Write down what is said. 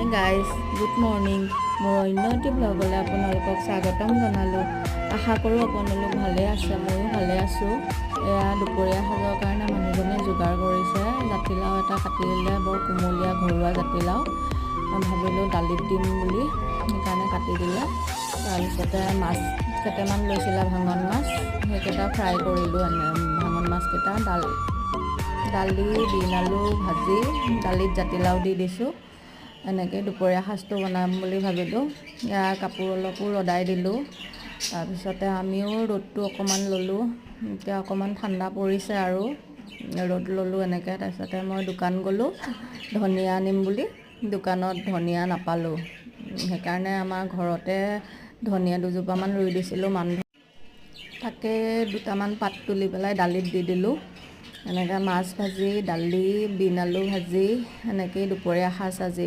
Hi guys, good morning. মোৰ অন্য এটি ব্লগলৈ আপোনালোকক স্বাগতম জনালোঁ। আশা কৰোঁ আপোনালোক ভালে আছে, ময়ো ভালে আছোঁ। এয়া দুপৰীয়া সাজৰ কাৰণে মানুহজনে যোগাৰ কৰিছে। জাতিলাও এটা কাটি দিলে, বৰ কোমলীয়া ঘৰুৱা জাতিলাও। ভাবিলোঁ দালিত দিম বুলি, সেইকাৰণে কাটি দিলে। তাৰপিছতে মাছ কেইটামান লৈছিলে, ভাঙন মাছ, সেইকেইটা ফ্ৰাই কৰিলোঁ। ভাঙন মাছকেইটা দালি বিন আলু ভাজি, দালিত জাতিলাও দি দিছোঁ। এনেকৈ দুপৰীয়া সাজটো বনাম বুলি ভাবিলোঁ। ইয়াৰ কাপোৰ অলপো ৰ'দাই দিলোঁ। তাৰপিছতে আমিও ৰ'দটো অকণমান ল'লোঁ। এতিয়া অকণমান ঠাণ্ডা পৰিছে আৰু ৰ'দ ল'লোঁ এনেকৈ। তাৰপিছতে মই দোকান গ'লোঁ ধনিয়া আনিম বুলি। দোকানত ধনিয়া নাপালোঁ, সেইকাৰণে আমাৰ ঘৰতে ধনিয়া দুজোপামান ৰুই দিছিলোঁ মান, তাকে দুটামান পাত তুলি পেলাই দালিত দি দিলোঁ। এনেকৈ মাছ ভাজি, দালি, বিন আলু ভাজি, এনেকৈয়ে দুপৰীয়া সাজ আজি